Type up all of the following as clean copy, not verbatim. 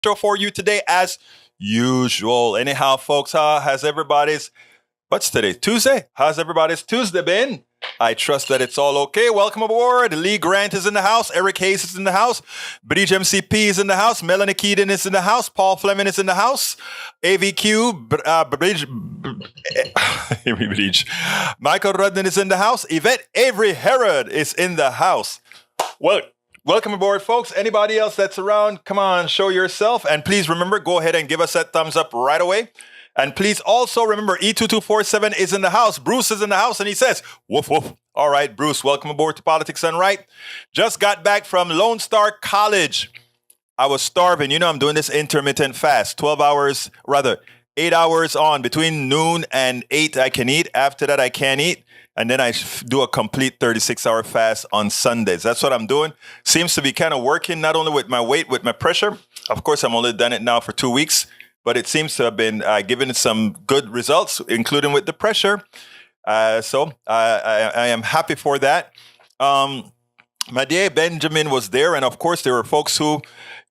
show for you today as usual. Anyhow, folks, has everybody's what's today? Tuesday? How's everybody's Tuesday been? I trust that it's all okay. Welcome aboard. Lee Grant is in the house. Eric Hayes is in the house. Bridge MCP is in the house. Melanie Keaton is in the house. Paul Fleming is in the house. AVQ, Bridge. Michael Rudden is in the house. Yvette Avery Herod is in the house. Well, welcome aboard, folks. Anybody else that's around, come on, show yourself. And please remember, go ahead and give us that thumbs up right away. And please also remember, E2247 is in the house. Bruce is in the house, and he says, woof, woof. All right, Bruce, welcome aboard to Politics Done Right. Just got back from Lone Star College. I was starving. You know, I'm doing this intermittent fast, 8 hours on. Between noon and 8, I can eat. After that, I can't eat. And then I do a complete 36-hour fast on Sundays. That's what I'm doing. Seems to be kind of working, not only with my weight, with my pressure. Of course, I'm only done it now for 2 weeks. But it seems to have been giving some good results, including with the pressure. So I am happy for that. My dear Benjamin was there. And of course, there were folks who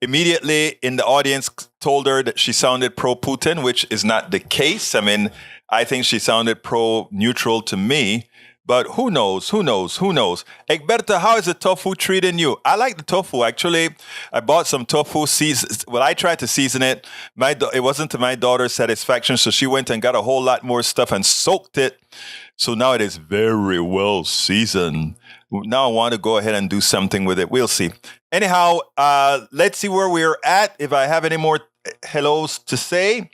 immediately in the audience told her that she sounded pro-Putin, which is not the case. I mean, I think she sounded pro-neutral to me. But who knows? Egberto, how is the tofu treating you? I like the tofu. Actually, I bought some tofu. Well, I tried to season it. It wasn't to my daughter's satisfaction, so she went and got a whole lot more stuff and soaked it. So now it is very well seasoned. Now I want to go ahead and do something with it. We'll see. Anyhow, let's see where we're at. If I have any more hellos to say.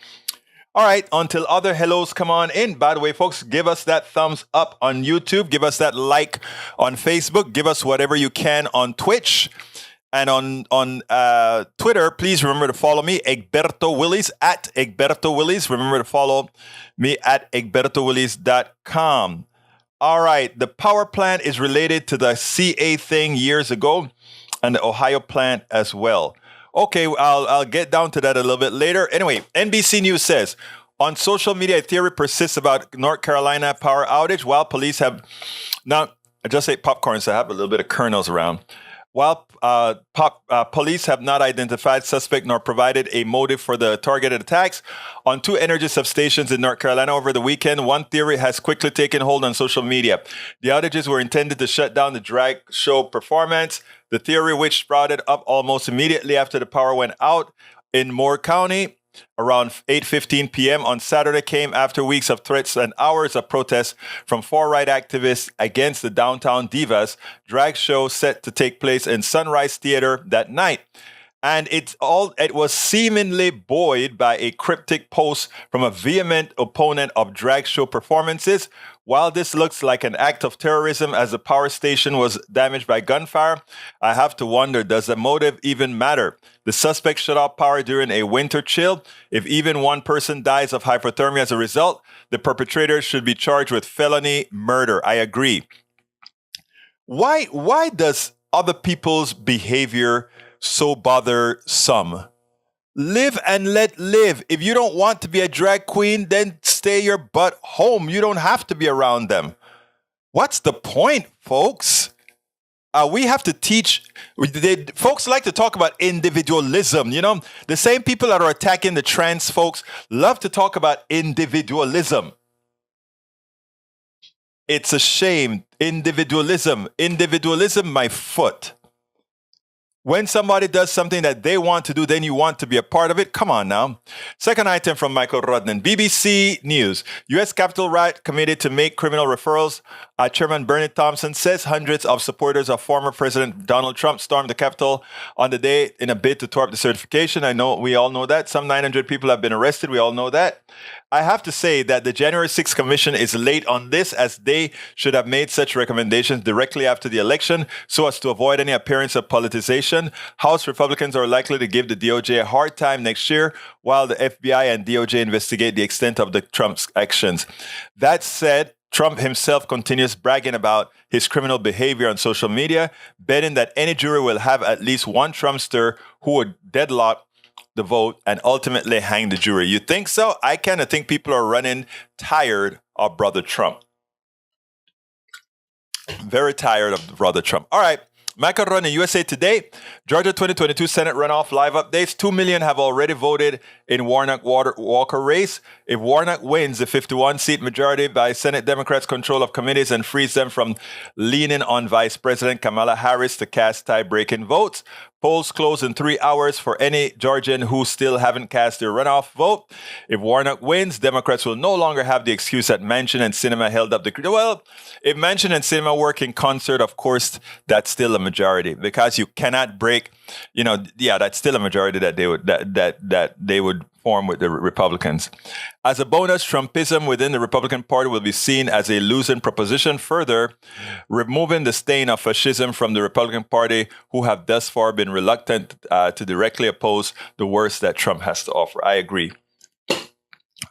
All right, until other hellos come on in. By the way, folks, give us that thumbs up on YouTube. Give us that like on Facebook. Give us whatever you can on Twitch. And on Twitter, please remember to follow me, Egberto Willies, at Egberto Willies. Remember to follow me at egbertowillies.com. All right, the power plant is related to the CA thing years ago and the Ohio plant as well. Okay, I'll get down to that a little bit later. Anyway, NBC News says, on social media, a theory persists about North Carolina power outage while police have... Now, I just ate popcorn, so I have a little bit of kernels around. While police have not identified suspect nor provided a motive for the targeted attacks on 2 energy substations in North Carolina over the weekend, one theory has quickly taken hold on social media. The outages were intended to shut down the drag show performance. The theory, which sprouted up almost immediately after the power went out in Moore County around 8:15 p.m. on Saturday, came after weeks of threats and hours of protests from far-right activists against the Downtown Divas drag show set to take place in Sunrise Theater that night. And it was seemingly buoyed by a cryptic post from a vehement opponent of drag show performances. While this looks like an act of terrorism as the power station was damaged by gunfire, I have to wonder, does the motive even matter? The suspect shut off power during a winter chill. If even one person dies of hypothermia as a result, the perpetrator should be charged with felony murder. I agree. Why does other people's behavior so bother some? Live and let live. If you don't want to be a drag queen, then stay your butt home. You don't have to be around them. What's the point, folks? We have to teach. Folks like to talk about individualism. You know, the same people that are attacking the trans folks love to talk about individualism. It's a shame. Individualism, my foot. When somebody does something that they want to do, then you want to be a part of it. Come on now. Second item from Michael Rodnan. BBC News. U.S. Capitol riot committed to make criminal referrals. Chairman Bernie Thompson says hundreds of supporters of former President Donald Trump stormed the Capitol on the day in a bid to thwart the certification. I know we all know that. Some 900 people have been arrested. We all know that. I have to say that the January 6th Commission is late on this, as they should have made such recommendations directly after the election so as to avoid any appearance of politicization. House Republicans are likely to give the DOJ a hard time next year while the FBI and DOJ investigate the extent of the Trump's actions. That said, Trump himself continues bragging about his criminal behavior on social media, betting that any jury will have at least one Trumpster who would deadlock the vote and ultimately hang the jury. You think so? I kind of think people are running tired of Brother Trump. Very tired of Brother Trump. All right. Michael Run in USA Today, Georgia 2022 Senate runoff live updates. 2 million have already voted in Warnock-Walker race. If Warnock wins the 51-seat majority by Senate Democrats' control of committees and frees them from leaning on Vice President Kamala Harris to cast tie-breaking votes, polls close in 3 hours for any Georgian who still haven't cast their runoff vote. If Warnock wins, Democrats will no longer have the excuse that Manchin and Sinema held up the... Well, if Manchin and Sinema work in concert, of course, that's still a majority because you cannot break, that's still a majority that they would form with the Republicans. As a bonus, Trumpism within the Republican Party will be seen as a losing proposition, further removing the stain of fascism from the Republican Party, who have thus far been reluctant to directly oppose the worst that Trump has to offer. I agree.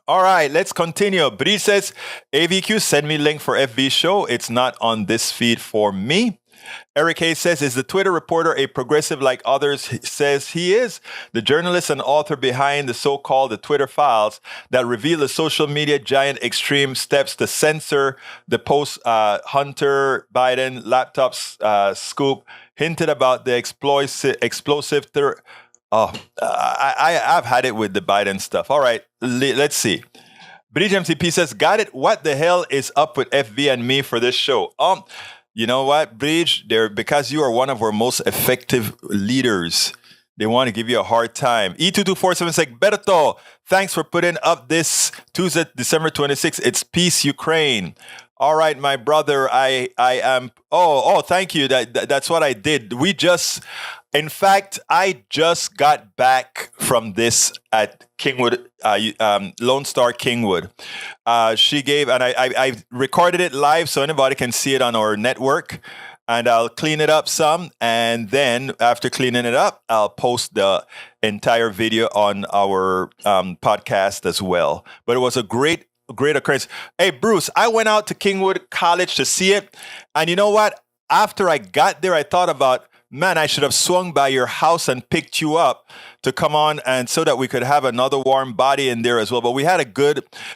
All right, let's continue. Bree says, AVQ, send me link for FB show. It's not on this feed for me. Eric Hayes says, is the Twitter reporter a progressive like others says he is? The journalist and author behind the so-called The Twitter Files that reveal the social media giant extreme steps to censor the post-Hunter Biden laptops scoop hinted about the explosive... I've had it with the Biden stuff. All right, let's see. Bridge MCP says, got it. What the hell is up with FB and me for this show? You know what, Bridge? Because you are one of our most effective leaders, they want to give you a hard time. E2247 says, Berto, thanks for putting up this Tuesday, December 26th. It's Peace Ukraine. All right, my brother, I am... Oh, thank you. That's what I did. In fact, I just got back from this at Kingwood, Lone Star Kingwood. She gave, and I recorded it live so anybody can see it on our network. And I'll clean it up some. And then after cleaning it up, I'll post the entire video on our podcast as well. But it was a great occurrence. Hey, Bruce, I went out to Kingwood College to see it. And you know what? After I got there, I thought about, man, I should have swung by your house and picked you up to come on and so that we could have another warm body in there as well. But we had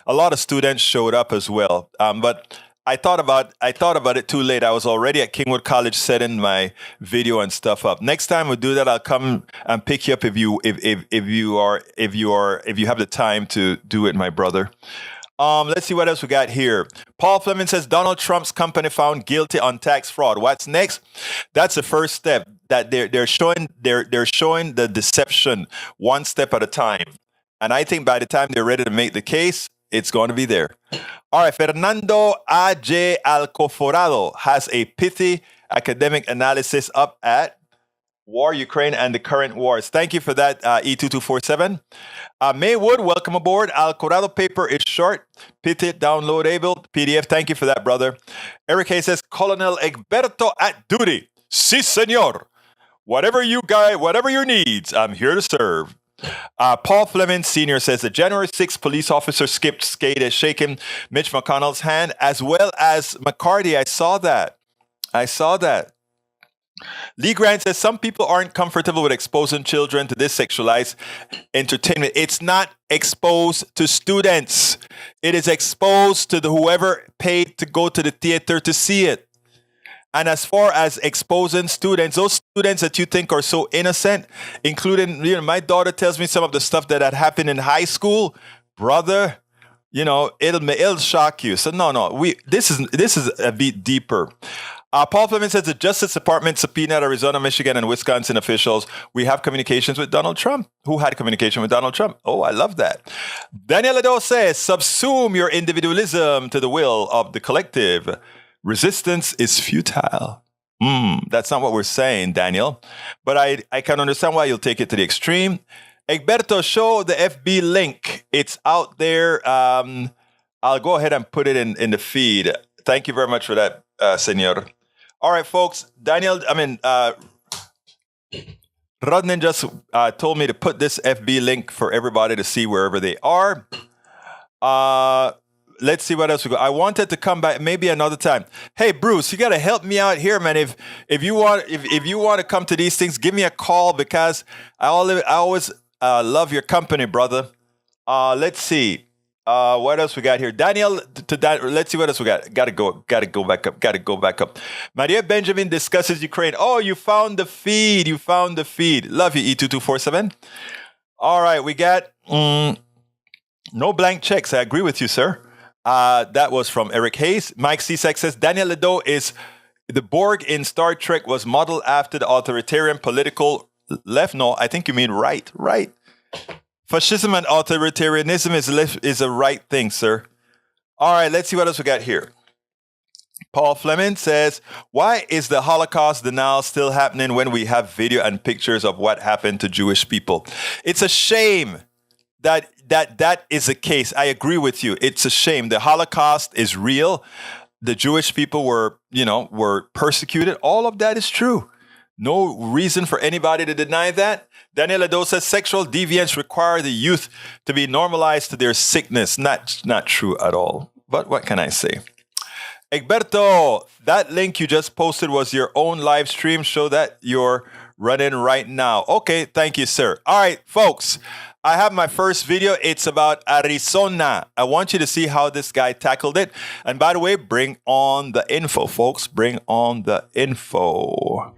a lot of students showed up as well. But I thought about it too late. I was already at Kingwood College setting my video and stuff up. Next time we do that, I'll come and pick you up if you have the time to do it, my brother. Let's see what else we got here. Paul Fleming says Donald Trump's company found guilty on tax fraud. What's next? That's the first step. That they're showing the deception one step at a time. And I think by the time they're ready to make the case, it's going to be there. All right, Fernando A.J. Alcoforado has a pithy academic analysis up at War, Ukraine, and the current wars. Thank you for that, E2247. Maywood, welcome aboard. Alcorado paper is short, pithy, downloadable, PDF. Thank you for that, brother. Eric Hayes says, Colonel Egberto at duty. Si, senor. Whatever your needs, I'm here to serve. Paul Fleming Sr. says the January 6th police officer skipped skate is shaking Mitch McConnell's hand, as well as McCarthy. I saw that. Lee Grant says some people aren't comfortable with exposing children to this sexualized entertainment. It's not exposed to students. It is exposed to whoever paid to go to the theater to see it. And as far as exposing students, those students that you think are so innocent, including, my daughter tells me some of the stuff that had happened in high school, brother, it'll shock you. So no, this is a bit deeper. Paul Fleming says the Justice Department subpoenaed Arizona, Michigan, and Wisconsin officials. We have communications with Donald Trump. Who had communication with Donald Trump? Oh, I love that. Daniel Ado says, subsume your individualism to the will of the collective. Resistance is futile. That's not what we're saying, Daniel. But I can understand why you'll take it to the extreme. Egberto, show the FB link. It's out there. I'll go ahead and put it in the feed. Thank you very much for that, senor. All right, folks. Rodnan just told me to put this FB link for everybody to see wherever they are. Let's see what else we got. I wanted to come back maybe another time. Hey, Bruce, you got to help me out here, man. If you want to come to these things, give me a call because I always love your company, brother. Let's see. What else we got here? Daniel, let's see what else we got. Gotta go back up. Maria Benjamin discusses Ukraine. Oh, you found the feed. Love you, E2247. All right, we got no blank checks. I agree with you, sir. That was from Eric Hayes. Mike Cisak says, Daniel Ledo is the Borg in Star Trek was modeled after the authoritarian political left. No, I think you mean right. Fascism and authoritarianism is a right thing, sir. All right, let's see what else we got here. Paul Fleming says, why is the Holocaust denial still happening when we have video and pictures of what happened to Jewish people? It's a shame that is the case. I agree with you. It's a shame. The Holocaust is real. The Jewish people were persecuted. All of that is true. No reason for anybody to deny that. Daniel Ledo says sexual deviance require the youth to be normalized to their sickness. Not true at all. But what can I say? Egberto, that link you just posted was your own live stream. Show that you're running right now. Okay, thank you, sir. All right, folks. I have my first video. It's about Arizona. I want you to see how this guy tackled it. And by the way, bring on the info, folks. Bring on the info.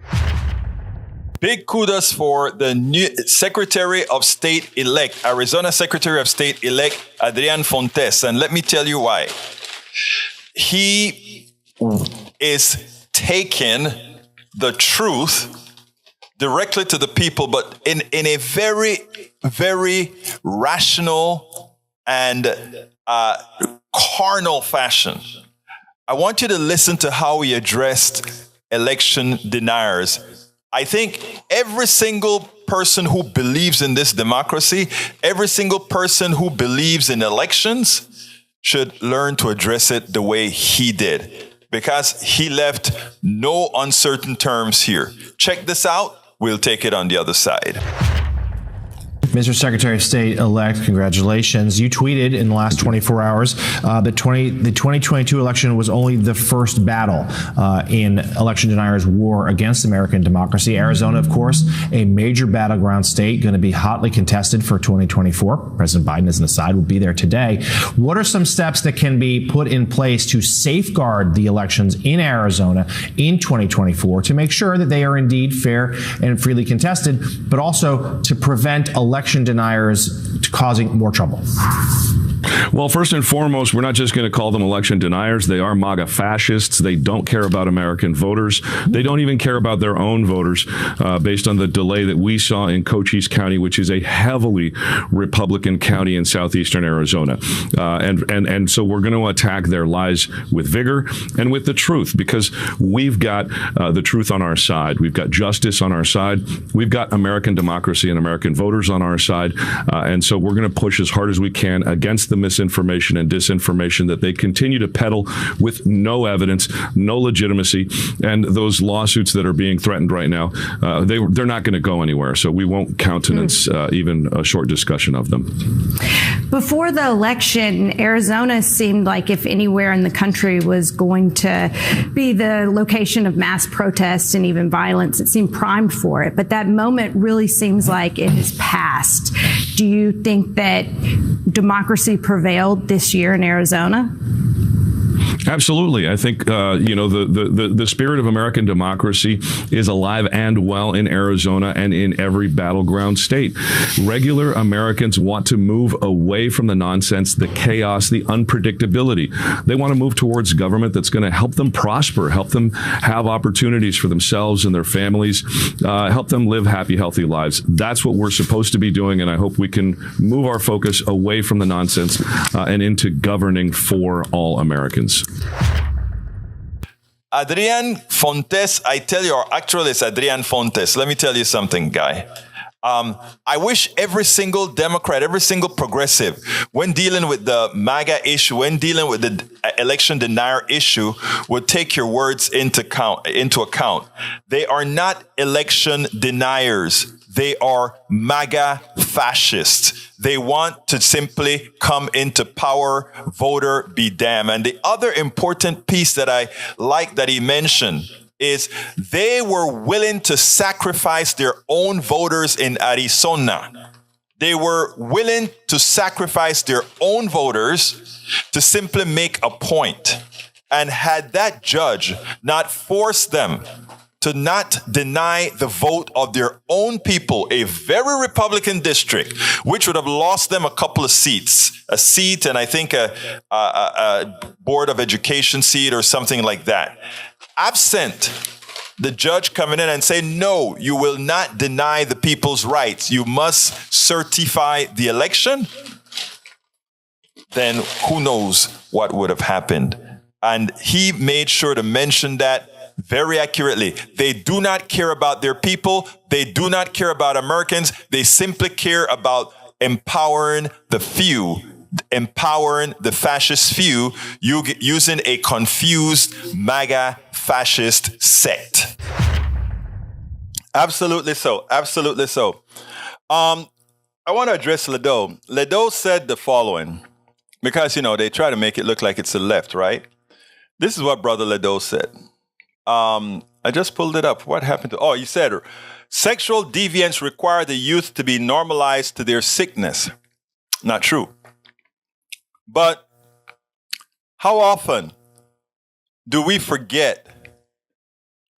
Big kudos for the new Secretary of State-elect, Arizona Secretary of State-elect, Adrian Fontes. And let me tell you why. He is taking the truth directly to the people, but in a very, very rational and carnal fashion. I want you to listen to how he addressed election deniers. I think every single person who believes in this democracy, every single person who believes in elections should learn to address it the way he did, because he left no uncertain terms here. Check this out. We'll take it on the other side. Mr. Secretary of State-elect, congratulations. You tweeted in the last 24 hours that the 2022 election was only the first battle in election deniers' war against American democracy. Arizona, of course, a major battleground state, going to be hotly contested for 2024. President Biden, as an aside, will be there today. What are some steps that can be put in place to safeguard the elections in Arizona in 2024 to make sure that they are indeed fair and freely contested, but also to prevent election deniers causing more trouble? Well, first and foremost, we're not just going to call them election deniers. They are MAGA fascists. They don't care about American voters. They don't even care about their own voters, based on the delay that we saw in Cochise County, which is a heavily Republican county in southeastern Arizona. And so we're going to attack their lies with vigor and with the truth, because we've got the truth on our side. We've got justice on our side. We've got American democracy and American voters on our side. And so we're going to push as hard as we can against the misinformation and disinformation that they continue to peddle with no evidence, no legitimacy. And those lawsuits that are being threatened right now, they're not going to go anywhere. So we won't countenance even a short discussion of them. Before the election, Arizona seemed like if anywhere in the country was going to be the location of mass protests and even violence, it seemed primed for it. But that moment really seems like it has passed. Do you think that democracy prevailed this year in Arizona? Absolutely. I think, the spirit of American democracy is alive and well in Arizona and in every battleground state. Regular Americans want to move away from the nonsense, the chaos, the unpredictability. They want to move towards government that's going to help them prosper, help them have opportunities for themselves and their families, help them live happy, healthy lives. That's what we're supposed to be doing, and I hope we can move our focus away from the nonsense and into governing for all Americans. Adrian Fontes, I tell you, actually it's Adrian Fontes. Let me tell you something, guy. I wish every single Democrat, every single progressive, when dealing with the MAGA issue, when dealing with the election denier issue, would take your words into account. They are not election deniers. They are MAGA fascists. They want to simply come into power, voter be damned. And the other important piece that I like that he mentioned is they were willing to sacrifice their own voters in Arizona. They were willing to sacrifice their own voters to simply make a point. And had that judge not forced them to not deny the vote of their own people, a very Republican district, which would have lost them a couple of seats, a seat and I think a Board of Education seat or something like that. Absent the judge coming in and saying, no, you will not deny the people's rights. You must certify the election. Then who knows what would have happened. And he made sure to mention that very accurately. They do not care about their people. They do not care about Americans. They simply care about empowering the few, empowering the fascist few, using a confused MAGA fascist sect. Absolutely so. Absolutely so. I want to address Ledo. Ledo said the following, because, they try to make it look like it's the left, right? This is what Brother Ledo said. I just pulled it up. What happened to... he said, sexual deviance require the youth to be normalized to their sickness. Not true. But how often do we forget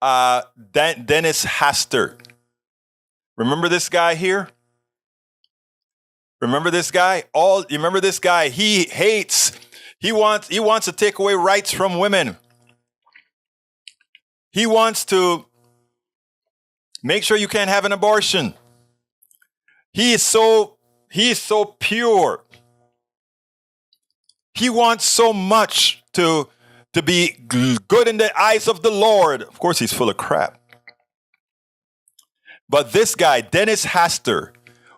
Dennis Hastert? Remember this guy here? Remember this guy? You remember this guy? He wants to take away rights from women. He wants to make sure you can't have an abortion. He is so pure. He wants so much to be good in the eyes of the Lord. Of course, he's full of crap. But this guy, Dennis Hastert,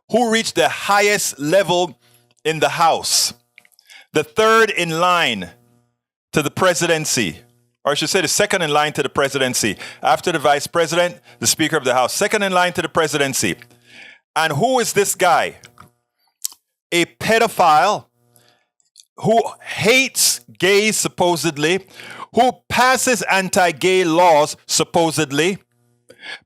who reached the highest level in the House, the third in line to the presidency, or I should say the second in line to the presidency, after the vice president, the Speaker of the House, second in line to the presidency. And who is this guy? A pedophile who hates gays, supposedly, who passes anti-gay laws, supposedly.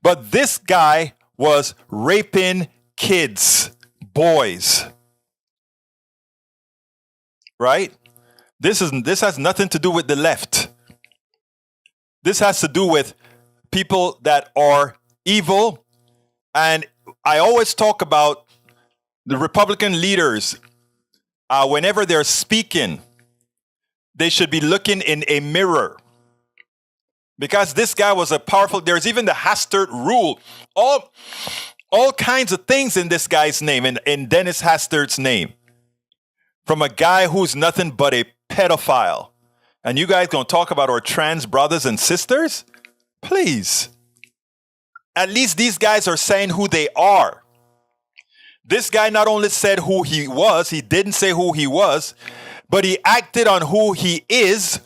But this guy was raping kids, boys. Right? This has nothing to do with the left. This has to do with people that are evil. And I always talk about the Republican leaders. Whenever they're speaking, they should be looking in a mirror. Because this guy was a powerful, there's even the Hastert rule. All kinds of things in this guy's name, in Dennis Hastert's name. From a guy who's nothing but a pedophile. And you guys gonna talk about our trans brothers and sisters? Please. At least these guys are saying who they are. This guy not only said who he was, he didn't say who he was, but he acted on who he is,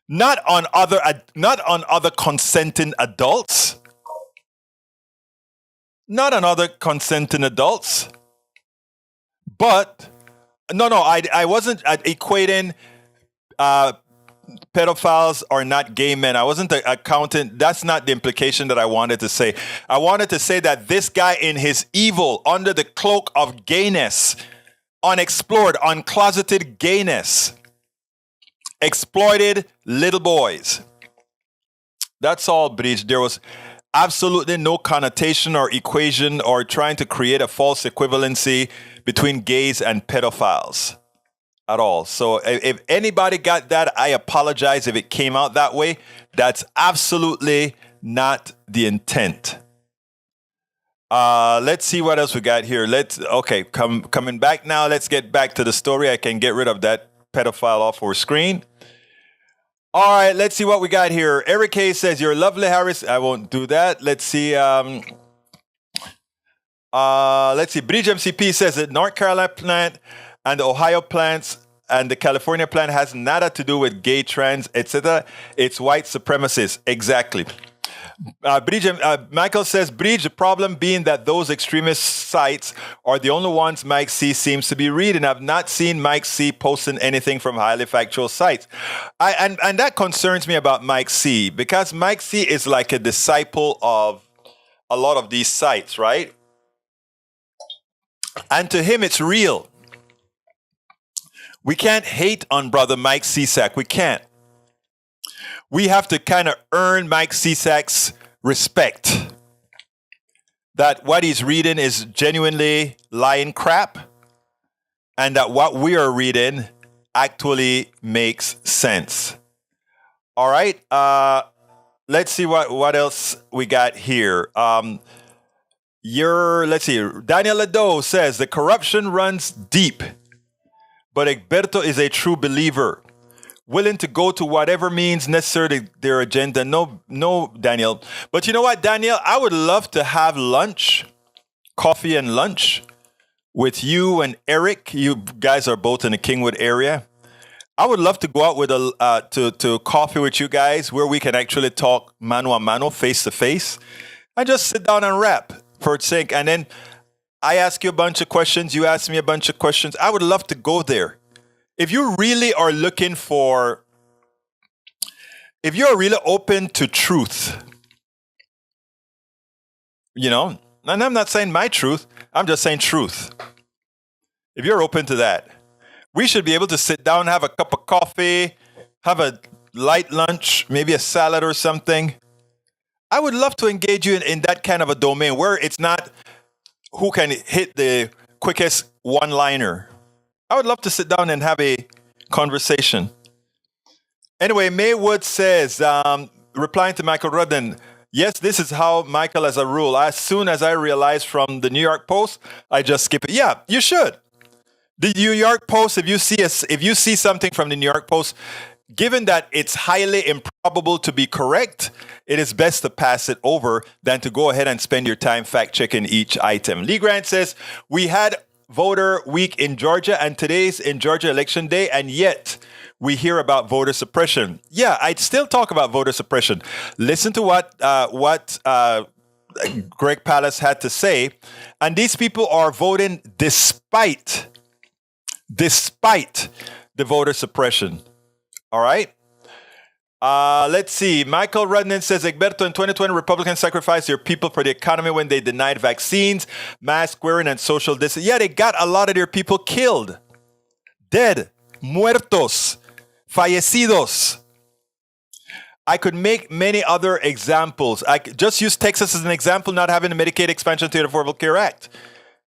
not on other consenting adults. Not on other consenting adults. But I wasn't equating pedophiles are not gay men. I wasn't accounting. That's not the implication that I wanted to say. I wanted to say that this guy in his evil, under the cloak of gayness, unexplored, uncloseted gayness, exploited little boys. That's all, Bridge. There was absolutely no connotation or equation or trying to create a false equivalency between gays and pedophiles. At all. So if anybody got that, I apologize if it came out that way. That's absolutely not the intent. Let's see what else we got here. Coming back now. Let's get back to the story. I can get rid of that pedophile off our screen. All right, let's see what we got here. Eric Hayes says, "You're lovely, Harris." I won't do that. Let's see. Bridge MCP says that North Carolina plant and the Ohio plants and the California plant has nada to do with gay, trans, etc. It's white supremacists. Exactly. Michael says, Bridge, the problem being that those extremist sites are the only ones Mike C seems to be reading. I've not seen Mike C posting anything from highly factual sites. And that concerns me about Mike C, because Mike C is like a disciple of a lot of these sites, right? And to him, it's real. We can't hate on Brother Mike Cisak. We can't. We have to kind of earn Mike Cisak's respect. That what he's reading is genuinely lying crap. And that what we are reading actually makes sense. All right. Let's see what else we got here. Let's see. Daniel Lado says the corruption runs deep, but Egberto is a true believer, willing to go to whatever means necessary to their agenda. No, Daniel. But you know what, Daniel? I would love to have lunch, coffee and lunch with you and Eric. You guys are both in the Kingwood area. I would love to go out with to coffee with you guys where we can actually talk mano a mano, face to face, and just sit down and rap for its sake. And then I ask you a bunch of questions. You ask me a bunch of questions. I would love to go there. If you really are looking for, if you're really open to truth, and I'm not saying my truth, I'm just saying truth. If you're open to that, we should be able to sit down, have a cup of coffee, have a light lunch, maybe a salad or something. I would love to engage you in that kind of a domain where it's not who can hit the quickest one-liner. I would love to sit down and have a conversation. Anyway, Maywood says, replying to Michael Rudden, yes, this is how Michael has a rule. As soon as I realize from the New York Post, I just skip it. Yeah, you should. The New York Post, if you see something from the New York Post, given that it's highly improbable to be correct, it is best to pass it over than to go ahead and spend your time fact-checking each item. Lee Grant says, we had voter week in Georgia, and today's in Georgia election day, and yet we hear about voter suppression. Yeah, I'd still talk about voter suppression. Listen to what Greg Palast had to say, and these people are voting despite the voter suppression. All right. Let's see. Michael Rudnan says, Egberto, in 2020, Republicans sacrificed their people for the economy when they denied vaccines, mask wearing, and social distancing. Yeah, they got a lot of their people killed. Dead. Muertos. Fallecidos. I could make many other examples. I could just use Texas as an example, not having a Medicaid expansion to the Affordable Care Act.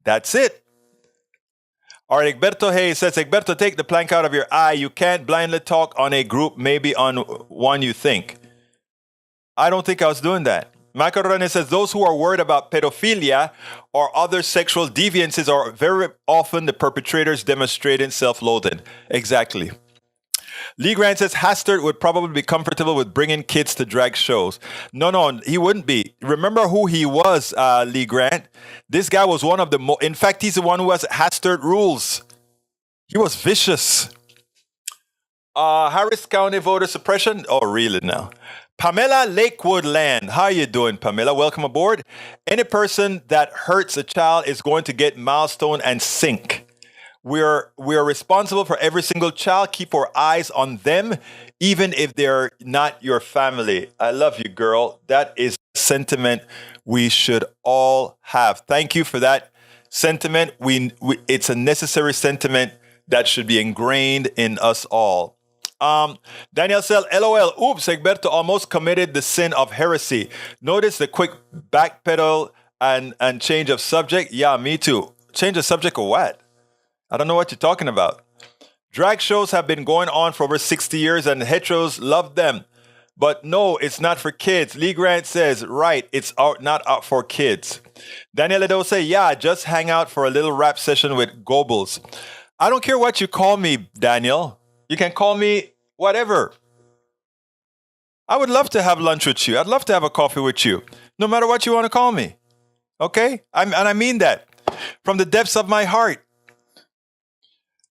That's it. All right, Egberto Hayes says, Egberto, take the plank out of your eye. You can't blindly talk on a group, maybe on one you think. I don't think I was doing that. Michael Rene says, those who are worried about pedophilia or other sexual deviances are very often the perpetrators demonstrating self-loathing. Exactly. Lee Grant says, Hastert would probably be comfortable with bringing kids to drag shows. No, he wouldn't be. Remember who he was, Lee Grant? This guy was one of the in fact, he's the one who has Hastert rules. He was vicious. Harris County voter suppression. Oh, really now? Pamela Lakewood Land. How are you doing, Pamela? Welcome aboard. Any person that hurts a child is going to get milestone and sink. We are responsible for every single child. Keep our eyes on them, even if they're not your family. I love you, girl. That is a sentiment we should all have. Thank you for that sentiment. It's a necessary sentiment that should be ingrained in us all. Daniel said, LOL, oops, Egberto almost committed the sin of heresy. Notice the quick backpedal and change of subject. Yeah, me too. Change of subject or what? I don't know what you're talking about. Drag shows have been going on for over 60 years and heteros love them. But no, it's not for kids. Lee Grant says, right, it's not out for kids. Daniel Edo say, yeah, just hang out for a little rap session with Goebbels. I don't care what you call me, Daniel. You can call me whatever. I would love to have lunch with you. I'd love to have a coffee with you, no matter what you want to call me. Okay? And I mean that from the depths of my heart.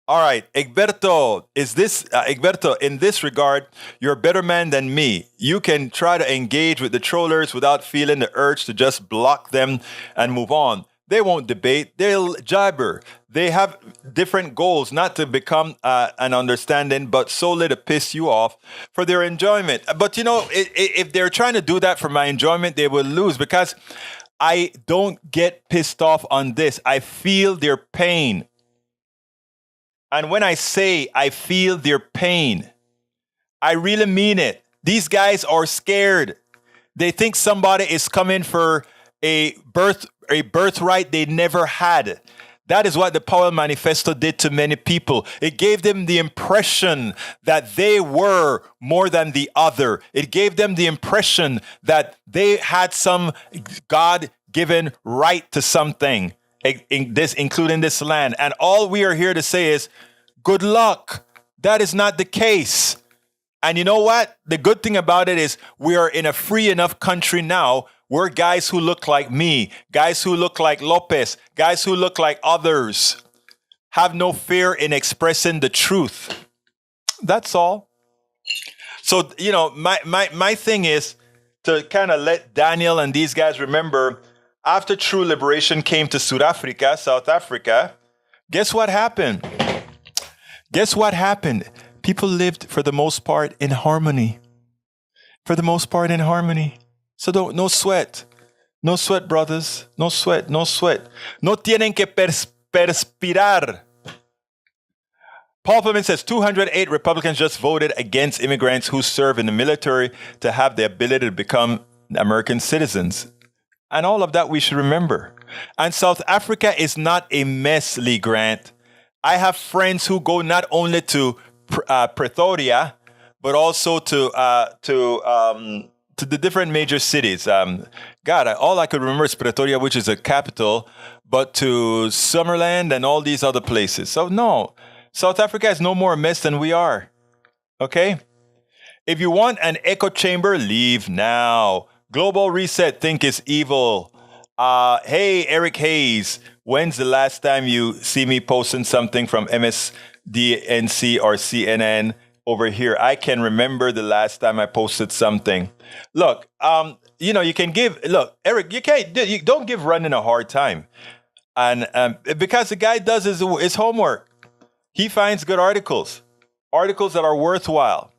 All right, Egberto, Egberto, in this regard, you're a better man than me. You can try to engage with the trollers without feeling the urge to just block them and move on. They won't debate, they'll jabber. They have different goals, not to become an understanding, but solely to piss you off for their enjoyment. But if they're trying to do that for my enjoyment, they will lose, because I don't get pissed off on this. I feel their pain. And when I say I feel their pain, I really mean it. These guys are scared. They think somebody is coming for a birthright they never had. That is what the Powell Manifesto did to many people. It gave them the impression that they were more than the other. It gave them the impression that they had some God-given right to something, including this land. And all we are here to say is, good luck. That is not the case. And you know what? The good thing about it is we are in a free enough country now. We're guys who look like me, guys who look like Lopez, guys who look like others, have no fear in expressing the truth. That's all. So, you know, my thing is to kind of let Daniel and these guys remember, after true liberation came to South Africa, guess what happened? Guess what happened? People lived, for the most part, in harmony. For the most part, in harmony. So no sweat. No sweat, brothers. No sweat. No sweat. No tienen que perspirar. Paul Pullman says 208 Republicans just voted against immigrants who serve in the military to have the ability to become American citizens. And all of that we should remember. And South Africa is not a mess, Lee Grant. I have friends who go not only to Pretoria, but also to the different major cities. All I could remember is Pretoria, which is a capital, but to Summerland and all these other places. So no, South Africa is no more a mess than we are. Okay? If you want an echo chamber, leave now. Global Reset, think is evil. Hey, Eric Hayes, when's the last time you see me posting something from MSDNC or CNN over here? I can remember the last time I posted something. Look, you can look, Eric, you don't give Running a hard time. And because the guy does his homework. He finds good articles that are worthwhile.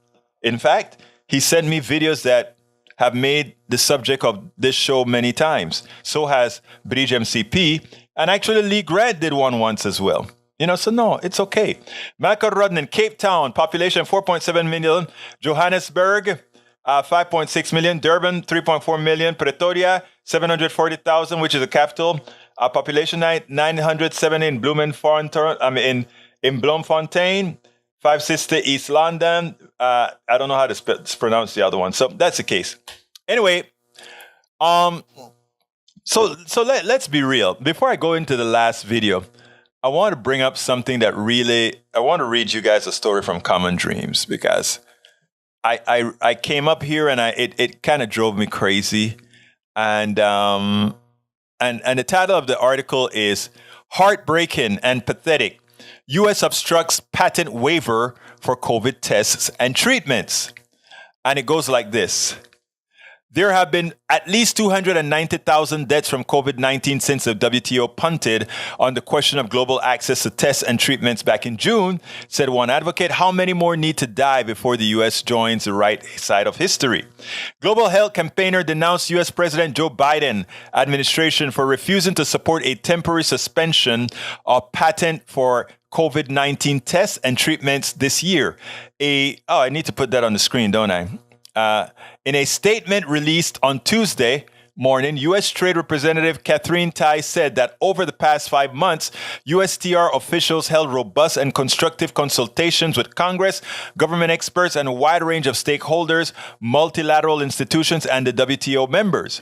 In fact, he sent me videos that have made the subject of this show many times. So has Bridge MCP, and actually Lee Grant did one once as well. So no, it's okay. Malcolm Rudden, Cape Town, population 4.7 million. Johannesburg, 5.6 million. Durban, 3.4 million. Pretoria, 740,000, which is the capital. Population 970 in in Bloemfontein. 5 Sister East London. I don't know how to pronounce the other one. So that's the case. Anyway, so let's be real. Before I go into the last video, I want to bring up something that I want to read you guys a story from Common Dreams, because I came up here and it kind of drove me crazy. And the title of the article is Heartbreaking and Pathetic. U.S. obstructs patent waiver for COVID tests and treatments. And it goes like this. There have been at least 290,000 deaths from COVID-19 since the WTO punted on the question of global access to tests and treatments back in June, said one advocate. How many more need to die before the U.S. joins the right side of history? Global health campaigner denounced U.S. President Joe Biden administration for refusing to support a temporary suspension of patent for COVID-19 tests and treatments this year. I need to put that on the screen, don't I? In a statement released on Tuesday morning, U.S. Trade Representative Catherine Tai said that over the past 5 months, USTR officials held robust and constructive consultations with Congress, government experts, and a wide range of stakeholders, multilateral institutions, and the WTO members.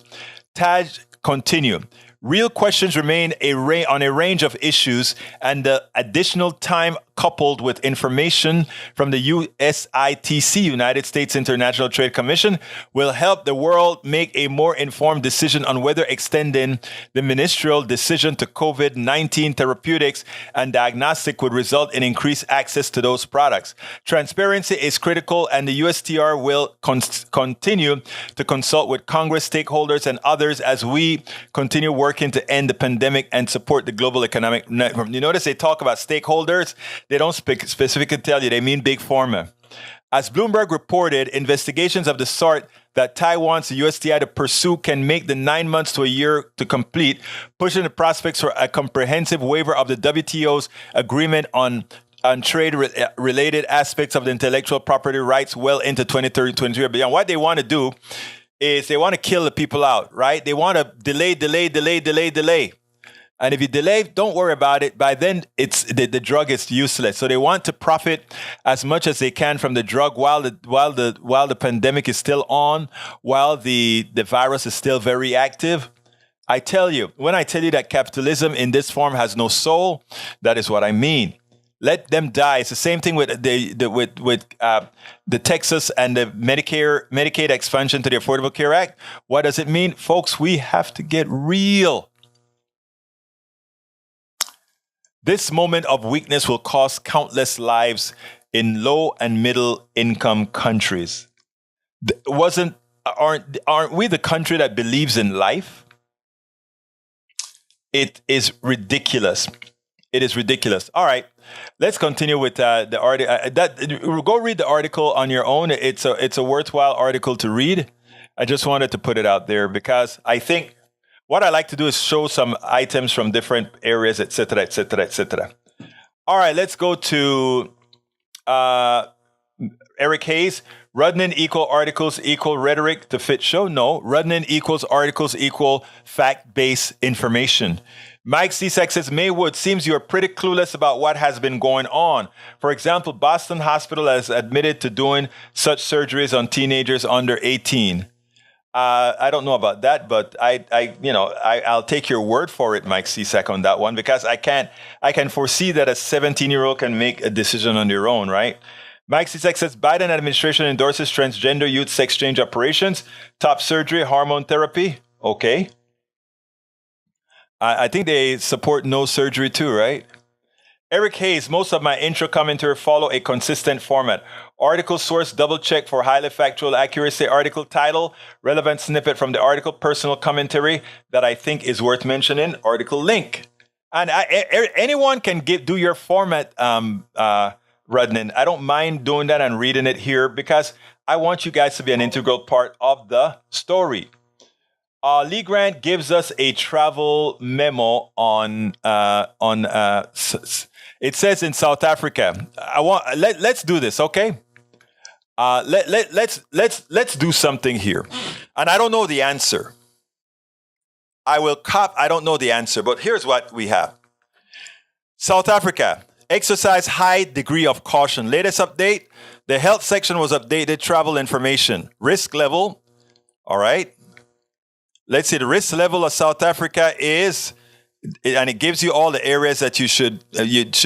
Tai continued. Real questions remain on a range of issues, and the additional time coupled with information from the USITC, United States International Trade Commission, will help the world make a more informed decision on whether extending the ministerial decision to COVID-19 therapeutics and diagnostic would result in increased access to those products. Transparency is critical, and the USTR will continue to consult with Congress, stakeholders, and others as we continue working to end the pandemic and support the global economic network. You notice they talk about stakeholders. They don't specifically tell you. They mean big pharma. As Bloomberg reported, investigations of the sort that Taiwan wants the USTI to pursue can make the 9 months to a year to complete, pushing the prospects for a comprehensive waiver of the WTO's agreement on trade-related aspects of the intellectual property rights well into 2030, 2023 and beyond. What they want to do is they want to kill the people out, right? They want to delay. And if you delay, don't worry about it. By then, it's the drug is useless. So they want to profit as much as they can from the drug while the pandemic is still on, while the virus is still very active. I tell you, when I tell you that capitalism in this form has no soul, that is what I mean. Let them die. It's the same thing with the Texas and the Medicaid expansion to the Affordable Care Act. What does it mean, folks? We have to get real. This moment of weakness will cost countless lives in low and middle income countries. Aren't we the country that believes in life? It is ridiculous. It is ridiculous. All right, let's continue with the article. Go read the article on your own. It's a worthwhile article to read. I just wanted to put it out there because I think what I like to do is show some items from different areas, et cetera, et cetera, et cetera. All right, let's go to Eric Hayes. Rudnin equal articles equal rhetoric to fit show? No. Rudnin equals articles equal fact-based information. Mike Cisak says, Maywood, seems you're pretty clueless about what has been going on. For example, Boston Hospital has admitted to doing such surgeries on teenagers under 18. I don't know about that, but I'll take your word for it, Mike Cisak, on that one, because I can foresee that a 17-year-old can make a decision on their own, right? Mike Cisak says, Biden administration endorses transgender youth sex change operations, top surgery, hormone therapy. Okay. I think they support no surgery too, right? Eric Hayes, most of my intro commentary follow a consistent format. Article source, double check for highly factual accuracy. Article title, relevant snippet from the article, personal commentary that I think is worth mentioning. Article link. And anyone can do your format, Rudnin. I don't mind doing that and reading it here because I want you guys to be an integral part of the story. Lee Grant gives us a travel memo on it says in South Africa. Let's do this, okay? Let's do something here. And I don't know the answer. I don't know the answer, but here's what we have. South Africa, exercise high degree of caution. Latest update, the health section was updated, travel information. Risk level, all right. Let's see, the risk level of South Africa is, and it gives you all the areas that you should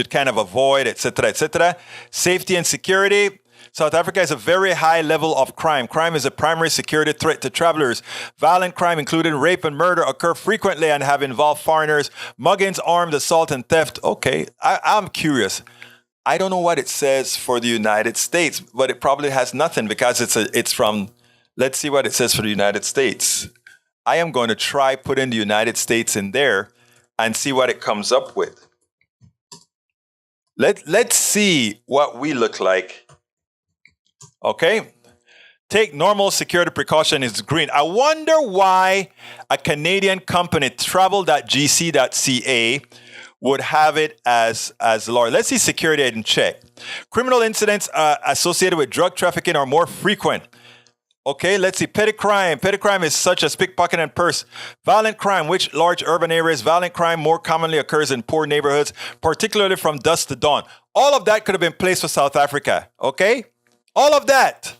kind of avoid, et cetera, et cetera. Safety and security. South Africa has a very high level of crime. Crime is a primary security threat to travelers. Violent crime, including rape and murder, occur frequently and have involved foreigners. Muggings, armed assault, and theft. Okay, I'm curious. I don't know what it says for the United States, but it probably has nothing because it's from, let's see what it says for the United States. I am going to try putting the United States in there and see what it comes up with. Let's see what we look like. Okay. Take normal security precaution is green. I wonder why a Canadian company, travel.gc.ca, would have it as law. Let's see security and check. Criminal incidents associated with drug trafficking are more frequent. Okay, let's see. Petty crime. Petty crime is such as pickpocket and purse. Violent crime, which large urban areas. Violent crime more commonly occurs in poor neighborhoods, particularly from dusk to dawn. All of that could have been placed for South Africa. Okay, all of that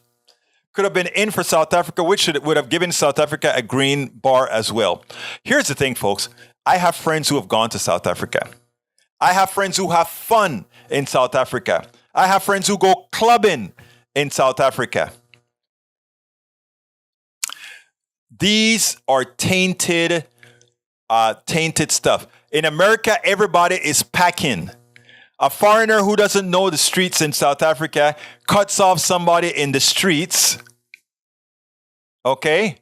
could have been in for South Africa, which would have given South Africa a green bar as well. Here's the thing, folks. I have friends who have gone to South Africa. I have friends who have fun in South Africa. I have friends who go clubbing in South Africa. These are tainted stuff. In America, everybody is packing. A foreigner who doesn't know the streets in South Africa cuts off somebody in the streets. Okay?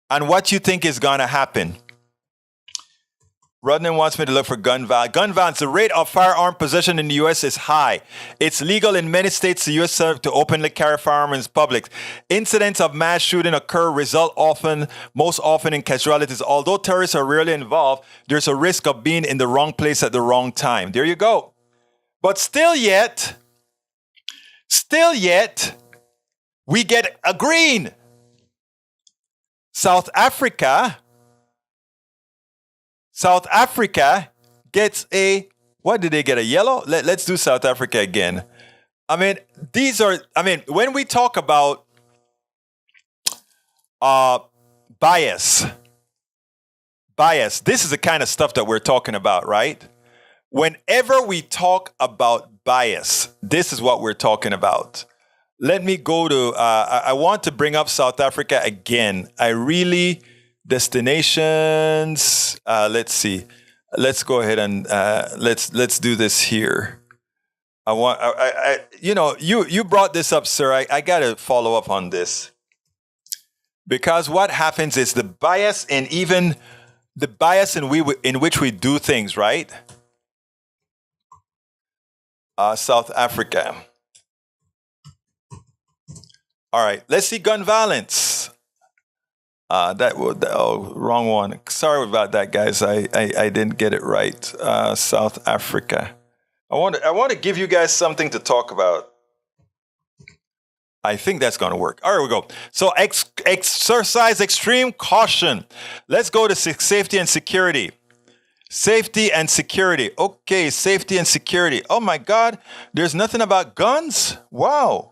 And what you think is going to happen? Rodnan wants me to look for gun violence. Gun violence, the rate of firearm possession in the U.S. is high. It's legal in many states the U.S. to openly carry firearms in public. Incidents of mass shooting occur, most often in casualties. Although terrorists are rarely involved, there's a risk of being in the wrong place at the wrong time. There you go. But still yet, we get a green. South Africa gets what did they get? A yellow? Let's do South Africa again. When we talk about bias, this is the kind of stuff that we're talking about, right? Whenever we talk about bias, this is what we're talking about. Let me go to, I want to bring up South Africa again. Destinations, let's see. Let's go ahead and let's do this here. You brought this up, sir. I got to follow up on this. Because what happens is the bias in which we do things, right? South Africa. All right, let's see gun violence. Wrong one. Sorry about that, guys. I didn't get it right. South Africa. I want to give you guys something to talk about. I think that's going to work. All right, we go. So exercise extreme caution. Let's go to safety and security. Safety and security. Okay, safety and security. Oh my God, there's nothing about guns? Wow.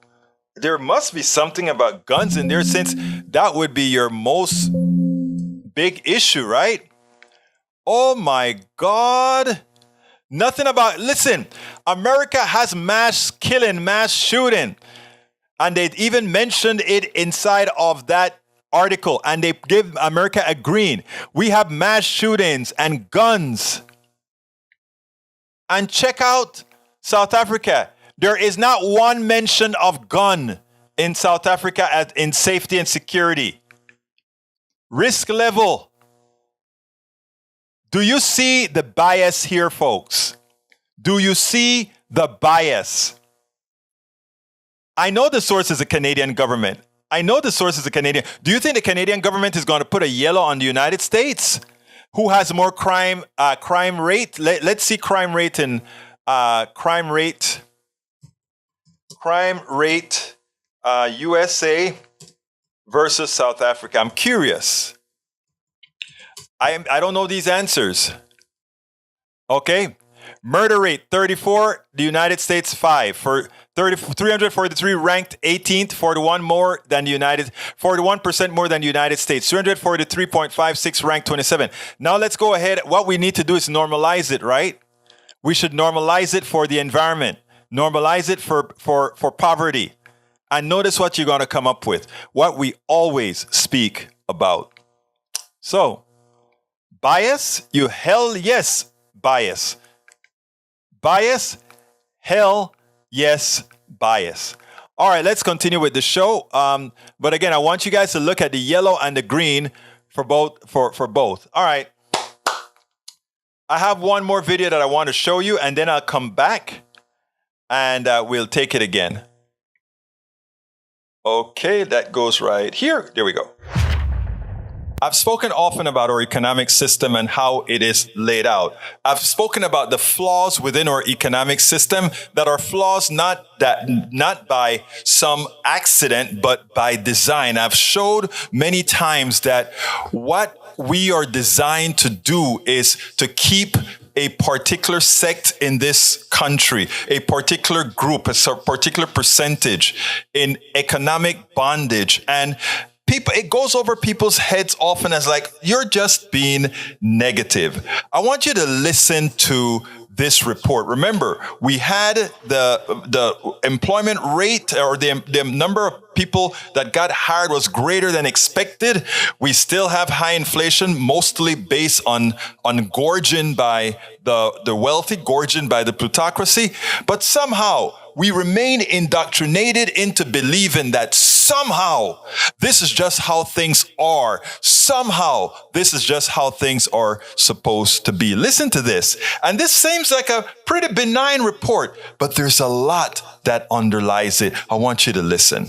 There must be something about guns in there, since that would be your most big issue, right? Oh my God. Nothing about, listen, America has mass killing, mass shooting. And they even mentioned it inside of that article, and they give America a green. We have mass shootings and guns. And check out South Africa. There is not one mention of gun in South Africa in safety and security. Risk level. Do you see the bias here, folks? Do you see the bias? I know the source is the Canadian government. Do you think the Canadian government is going to put a yellow on the United States? Who has more crime rate? Let's see crime rate in USA versus South Africa. I'm curious. I don't know these answers. Okay. Murder rate 34, the United States 5. For 343 ranked 18th, 41% more than the United States. 343.56 ranked 27. Now let's go ahead. What we need to do is normalize it, right? We should normalize it for the environment. Normalize it for poverty. And notice what you're going to come up with. What we always speak about. So, bias, hell yes, bias. Bias, hell yes, bias. All right, let's continue with the show. But again, I want you guys to look at the yellow and the green for both. All right. I have one more video that I want to show you, and then I'll come back and we'll take it again. Okay, that goes right here. There we go. I've spoken often about our economic system and how it is laid out. I've spoken about the flaws within our economic system that are flaws not by some accident, but by design. I've showed many times that what we are designed to do is to keep a particular sect in this country, a particular group, a particular percentage in economic bondage. And it goes over people's heads often as like, you're just being negative. I want you to listen to this report. Remember, we had the employment rate, or the number of people that got hired was greater than expected. We still have high inflation, mostly based on gorging by the wealthy, gorging by the plutocracy. But somehow we remain indoctrinated into believing that somehow this is just how things are. Somehow this is just how things are supposed to be. Listen to this. And this seems like a pretty benign report, but there's a lot that underlies it. I want you to listen.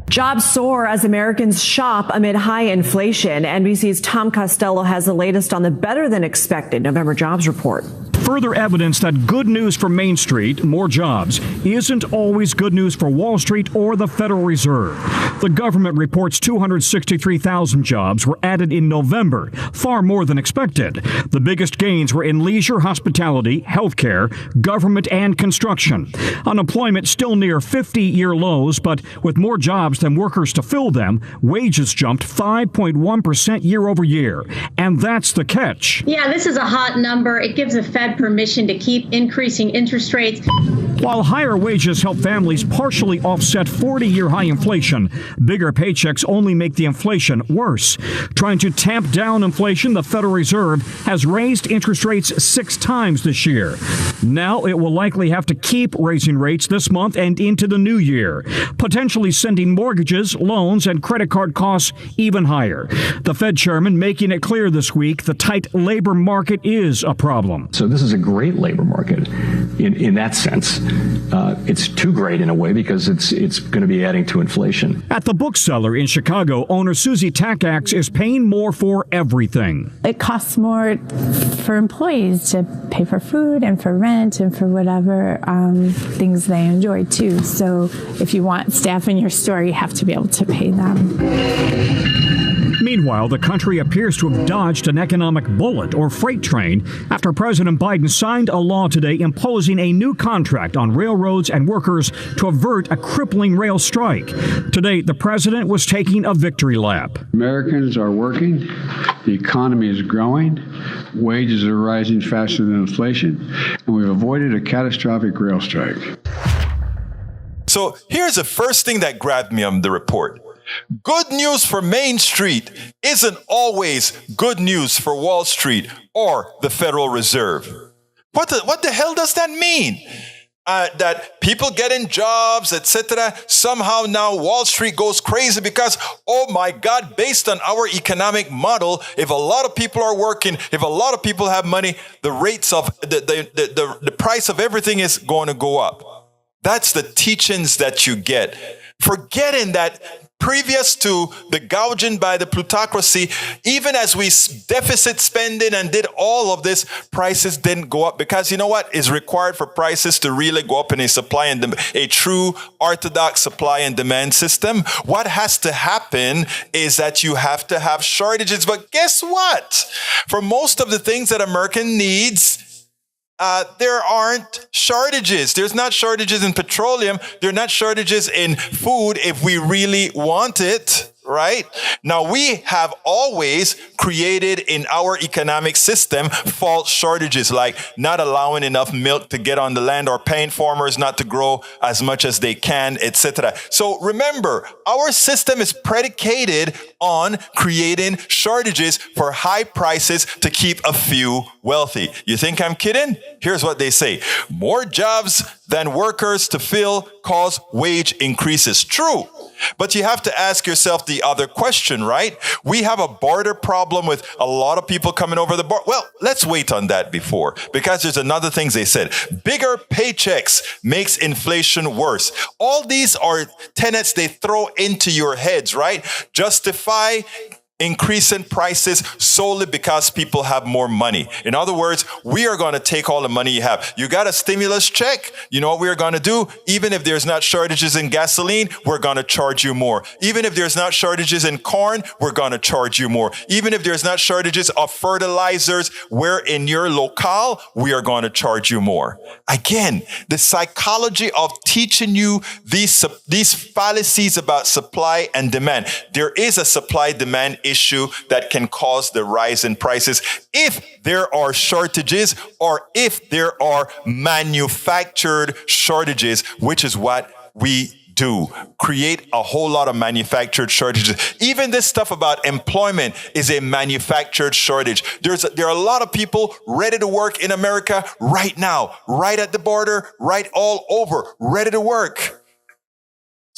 Jobs soar as Americans shop amid high inflation. NBC's Tom Costello has the latest on the better than expected November jobs report. Further evidence that good news for Main Street, more jobs, isn't always good news for Wall Street or the Federal Reserve. The government reports 263,000 jobs were added in November, far more than expected. The biggest gains were in leisure, hospitality, healthcare, government, and construction. Unemployment still near 50-year lows, but with more jobs than workers to fill them, wages jumped 5.1% year over year. And that's the catch. Yeah, this is a hot number. It gives the Fed permission to keep increasing interest rates. While higher wages help families partially offset 40-year high inflation, bigger paychecks only make the inflation worse. Trying to tamp down inflation, the Federal Reserve has raised interest rates 6 times this year. Now it will likely have to keep raising rates this month and into the new year, potentially sending mortgages, loans, and credit card costs even higher. The Fed chairman making it clear this week the tight labor market is a problem. So this is a great labor market in that sense. It's too great in a way because it's going to be adding to inflation. At the bookseller in Chicago, owner Susie Takacs is paying more for everything. It costs more for employees to pay for food and for rent and for whatever things they enjoy too. So if you want staff in your store, you have to be able to pay them. Meanwhile, the country appears to have dodged an economic bullet or freight train after President Biden signed a law today imposing a new contract on railroads and workers to avert a crippling rail strike. Today, the president was taking a victory lap. Americans are working, the economy is growing, wages are rising faster than inflation, and we've avoided a catastrophic rail strike. So here's the first thing that grabbed me on the report. Good news for Main Street isn't always good news for Wall Street or the Federal Reserve. What the hell does that mean? That people getting jobs, etc. Somehow now Wall Street goes crazy because, oh my God, based on our economic model, if a lot of people are working, if a lot of people have money, the rates of the price of everything is going to go up. That's the teachings that you get. Forgetting that previous to the gouging by the plutocracy, even as we deficit spending and did all of this, prices didn't go up because you know what is required for prices to really go up in a true orthodox supply and demand system? What has to happen is that you have to have shortages. But guess what? For most of the things that America needs, there aren't shortages. There's not shortages in petroleum. There are not shortages in food if we really want it, right? Now, we have always created in our economic system false shortages, like not allowing enough milk to get on the land or paying farmers not to grow as much as they can, etc. So remember, our system is predicated on creating shortages for high prices to keep a few wealthy. You think I'm kidding? Here's what they say. More jobs than workers to fill cause wage increases. True. But you have to ask yourself the other question, right? We have a border problem with a lot of people coming over the border. Well, let's wait on that before, because there's another thing they said. Bigger paychecks makes inflation worse. All these are tenets they throw into your heads, right? Justify increasing prices solely because people have more money. In other words, we are going to take all the money you have. You got a stimulus check. You know what we're going to do? Even if there's not shortages in gasoline, we're going to charge you more. Even if there's not shortages in corn, we're going to charge you more. Even if there's not shortages of fertilizers, where in your locale, we are going to charge you more. Again, the psychology of teaching you these fallacies about supply and demand. There is a supply-demand issue that can cause the rise in prices if there are shortages or if there are manufactured shortages, which is what we do. Create a whole lot of manufactured shortages. Even this stuff about employment is a manufactured shortage. There are a lot of people ready to work in America right now, right at the border, right all over, ready to work.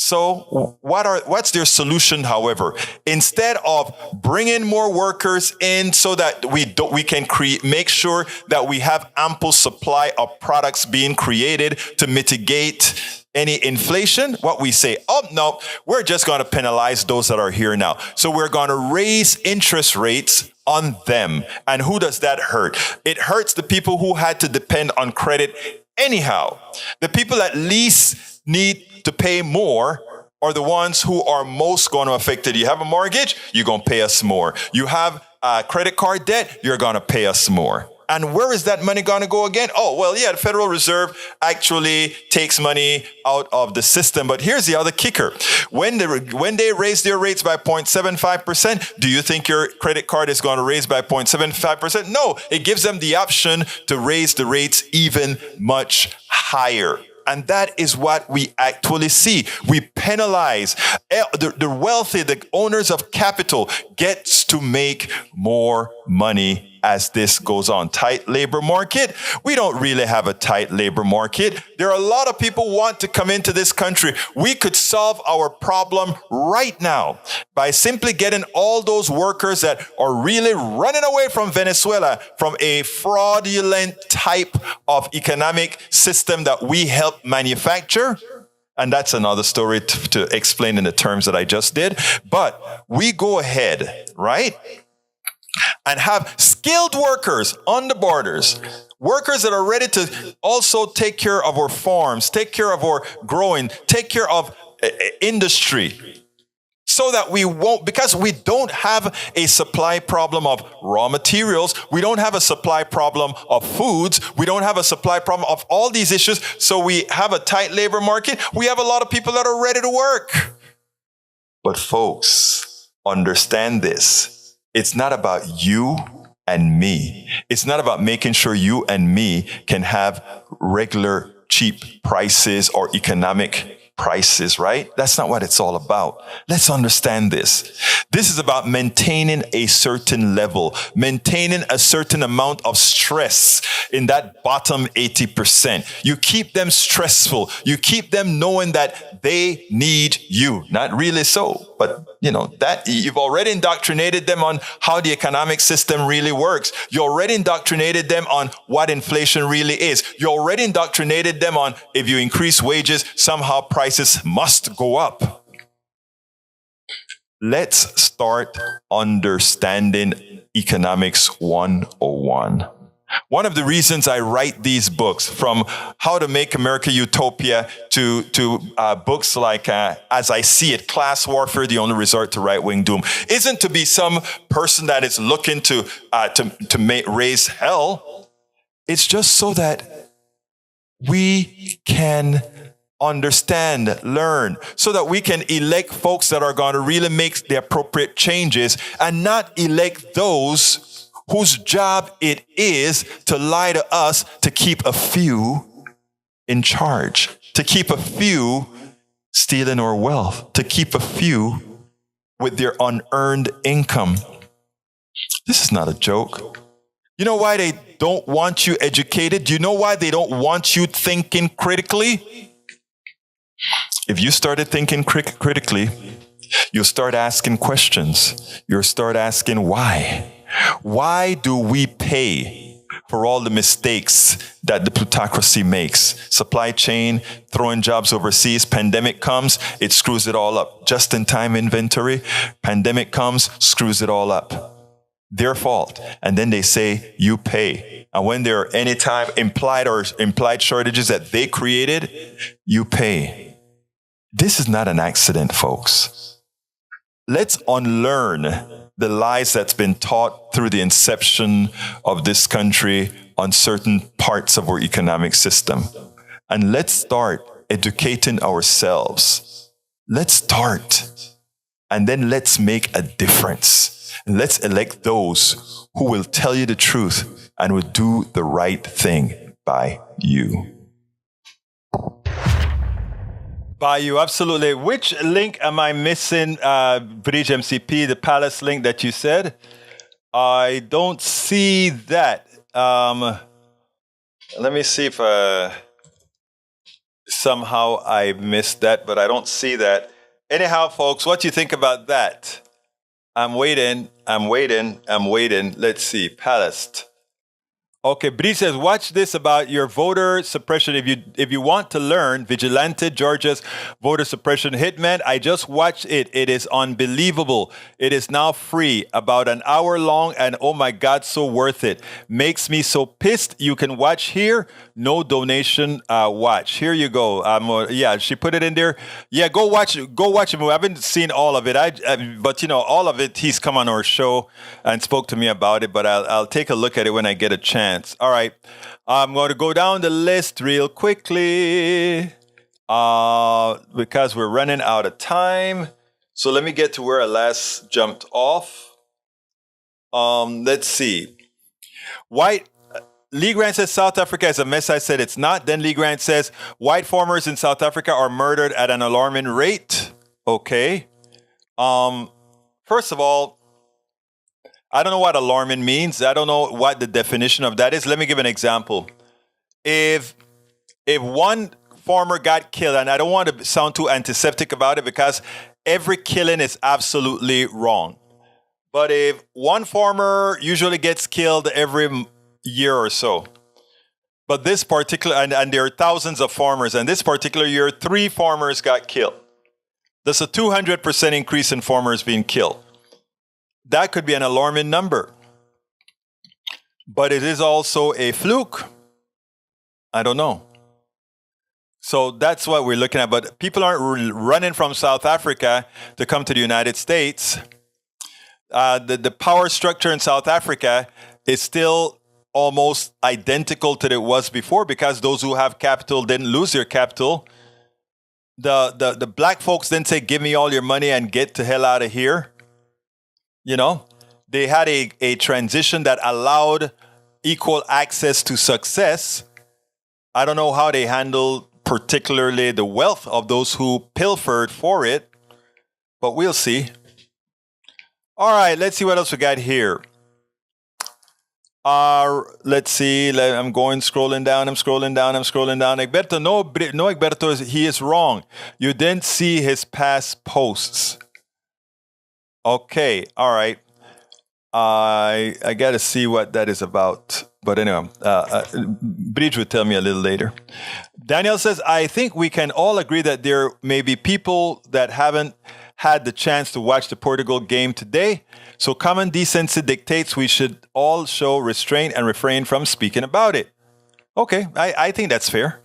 So what's their solution, however? Instead of bringing more workers in so that we can make sure that we have ample supply of products being created to mitigate any inflation, what we say, oh, no, we're just going to penalize those that are here now. So we're going to raise interest rates on them. And who does that hurt? It hurts the people who had to depend on credit anyhow. The people that least need to pay more are the ones who are most going to affect it. You have a mortgage, you're going to pay us more. You have credit card debt, you're going to pay us more. And where is that money going to go again? Oh, well, yeah, the Federal Reserve actually takes money out of the system. But here's the other kicker. When they raise their rates by 0.75%, do you think your credit card is going to raise by 0.75%? No, it gives them the option to raise the rates even much higher. And that is what we actually see. We penalize the wealthy, the owners of capital gets to make more money as this goes on. Tight labor market. We don't really have a tight labor market. There are a lot of people who want to come into this country. We could solve our problem right now by simply getting all those workers that are really running away from Venezuela, from a fraudulent type of economic system that we help manufacture. And that's another story to explain in the terms that I just did. But we go ahead, right? And have skilled workers on the borders, workers that are ready to also take care of our farms, take care of our growing, take care of industry, so that we won't, because we don't have a supply problem of raw materials, we don't have a supply problem of foods, we don't have a supply problem of all these issues, so we have a tight labor market, we have a lot of people that are ready to work. But folks, understand this. It's not about you and me. It's not about making sure you and me can have regular cheap prices or economic prices, right? That's not what it's all about. Let's understand this. This is about maintaining a certain level, maintaining a certain amount of stress in that bottom 80%. You keep them stressful. You keep them knowing that they need you. Not really so, but that you've already indoctrinated them on how the economic system really works. You already indoctrinated them on what inflation really is. You already indoctrinated them on if you increase wages, somehow prices must go up. Let's start understanding Economics 101. One of the reasons I write these books, from How to Make America Utopia to books like As I See It, Class Warfare, The Only Resort to Right-Wing Doom, isn't to be some person that is looking to raise hell. It's just so that we can understand, learn, so that we can elect folks that are going to really make the appropriate changes and not elect those whose job it is to lie to us to keep a few in charge, to keep a few stealing our wealth, to keep a few with their unearned income. This is not a joke. You know why they don't want you educated? Do you know why they don't want you thinking critically? If you started thinking critically, you'll start asking questions. You'll start asking why. Why do we pay for all the mistakes that the plutocracy makes? Supply chain, throwing jobs overseas, pandemic comes, it screws it all up. Just-in-time inventory, pandemic comes, screws it all up. Their fault. And then they say, you pay. And when there are any time implied shortages that they created, you pay. This is not an accident, folks. Let's unlearn the lies that's been taught through the inception of this country on certain parts of our economic system. And let's start educating ourselves. Let's start. And then let's make a difference. And let's elect those who will tell you the truth and will do the right thing by you. By you, absolutely. Which link am I missing, Bridge MCP, the Palace link that you said? I don't see that. Let me see if somehow I missed that, but I don't see that. Anyhow, folks, what do you think about that? I'm waiting. Let's see. Palast. Okay, Bree says, watch this about your voter suppression. If you want to learn Vigilante, Georgia's voter suppression hitman, I just watched it. It is unbelievable. It is now free, about an hour long, and oh my God, so worth it. Makes me so pissed. You can watch here. No donation. Watch. Here you go. Yeah, she put it in there. Yeah, go watch it. I haven't seen all of it. But all of it. He's come on our show and spoke to me about it. But I'll take a look at it when I get a chance. All right, I'm going to go down the list real quickly because we're running out of time. So let me get to where I last jumped off. Let's see. Lee Grant says South Africa is a mess. I said it's not. Then Lee Grant says white farmers in South Africa are murdered at an alarming rate. Okay. First of all, I don't know what alarming means. I don't know what the definition of that is. Let me give an example. If one farmer got killed, and I don't want to sound too antiseptic about it because every killing is absolutely wrong. But if one farmer usually gets killed every year or so, but this particular, and there are thousands of farmers, and this particular year, 3 farmers got killed. There's a 200% increase in farmers being killed. That could be an alarming number. But it is also a fluke. I don't know. So that's what we're looking at. But people aren't running from South Africa to come to the United States. The power structure in South Africa is still almost identical to it was before because those who have capital didn't lose their capital. The black folks didn't say, give me all your money and get the hell out of here. They had a transition that allowed equal access to success. I don't know how they handled particularly the wealth of those who pilfered for it, but we'll see. All right, let's see what else we got here. Let's see. I'm scrolling down. Egberto, no, Egberto, he is wrong. You didn't see his past posts. Okay, all right. I got to see what that is about. But anyway, Bridge will tell me a little later. Daniel says, I think we can all agree that there may be people that haven't had the chance to watch the Portugal game today. So common decency dictates we should all show restraint and refrain from speaking about it. Okay, I think that's fair.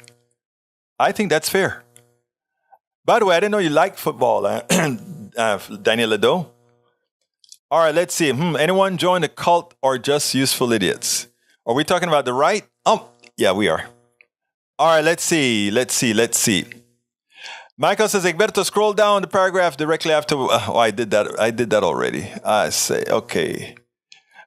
By the way, I didn't know you liked football, Daniel Ledo. All right, let's see. Anyone join the cult or just useful idiots? Are we talking about the right? Oh, yeah, we are. All right, let's see. Michael says, Egberto, scroll down the paragraph directly after. I did that already. I say, okay.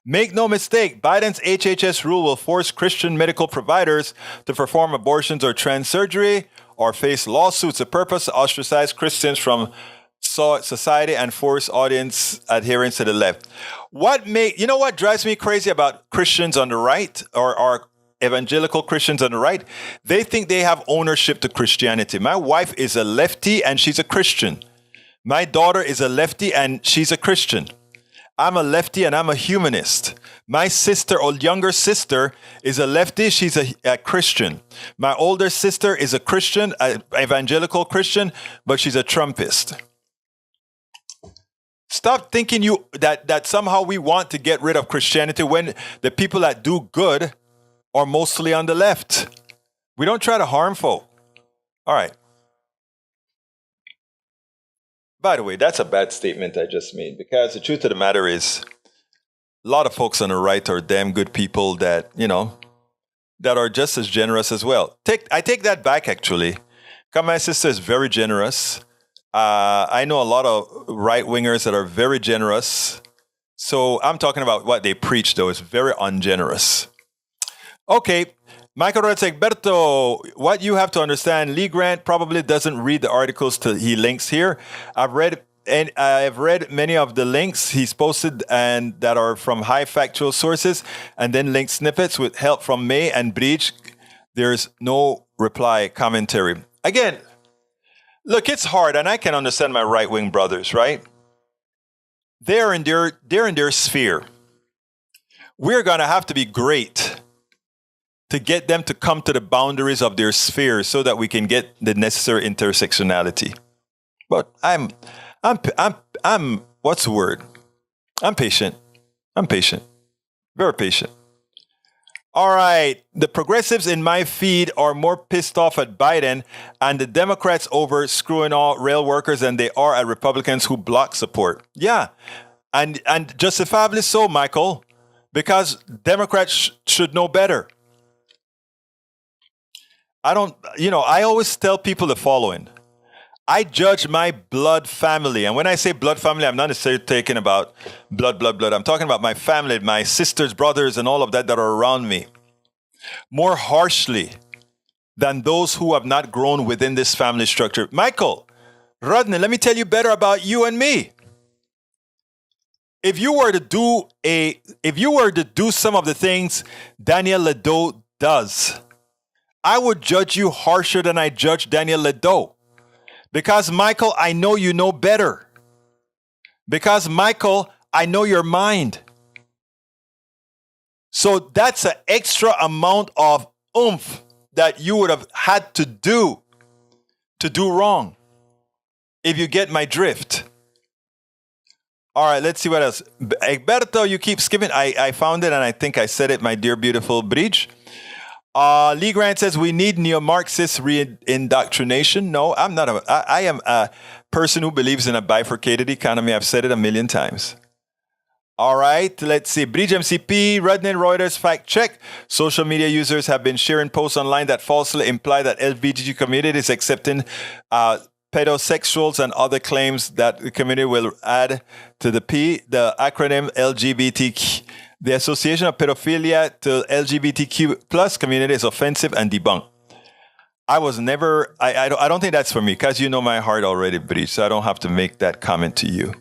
Make no mistake, Biden's HHS rule will force Christian medical providers to perform abortions or trans surgery or face lawsuits. The purpose to ostracize Christians from society and force audience adherence to the left. What drives me crazy about Christians on the right or evangelical Christians on the right? They think they have ownership to Christianity. My wife is a lefty and she's a Christian. My daughter is a lefty and she's a Christian. I'm a lefty and I'm a humanist. My sister or younger sister is a lefty. She's a Christian. My older sister is a Christian, an evangelical Christian, but she's a Trumpist. Stop thinking that somehow we want to get rid of Christianity when the people that do good are mostly on the left. We don't try to harm folk. All right. By the way, that's a bad statement I just made because the truth of the matter is a lot of folks on the right are damn good people that, that are just as generous as well. I take that back, actually. Because my sister is very generous. I know a lot of right-wingers that are very generous. So I'm talking about what they preach, though. It's very ungenerous. Okay. Michael writes, Egberto, what you have to understand, Lee Grant probably doesn't read the articles he links here. I've read many of the links he's posted and that are from high factual sources and then linked snippets with help from May and Breach. There's no reply commentary. Again, look, it's hard, and I can understand my right-wing brothers, right? They're in their sphere. We're going to have to be great to get them to come to the boundaries of their sphere so that we can get the necessary intersectionality. But I'm what's the word? I'm patient. Very patient. All right. The progressives in my feed are more pissed off at Biden and the Democrats over screwing all rail workers than they are at Republicans who block support. Yeah. And justifiably so, Michael, because Democrats should know better. I always tell people the following. I judge my blood family. And when I say blood family, I'm not necessarily talking about blood. I'm talking about my family, my sisters, brothers, and all of that are around me, more harshly than those who have not grown within this family structure. Michael, Rodney, let me tell you better about you and me. If you were to do some of the things Daniel Ledo does, I would judge you harsher than I judge Daniel Ledo. Because, Michael, I know you know better. Because, Michael, I know your mind. So that's an extra amount of oomph that you would have had to do wrong, if you get my drift. All right, let's see what else. Egberto, you keep skipping. I found it, and I think I said it, my dear, beautiful Bridge. Lee Grant says we need neo-Marxist re-indoctrination. No, I'm not. I am a person who believes in a bifurcated economy. I've said it a million times. All right, let's see. Bridge MCP, Rodney Reuters fact check. Social media users have been sharing posts online that falsely imply that LGBTQ community is accepting pedosexuals and other claims that the community will add to the acronym LGBTQ. The association of pedophilia to LGBTQ plus community is offensive and debunked. I don't think that's for me, because you know my heart already, Bridge, so I don't have to make that comment to you.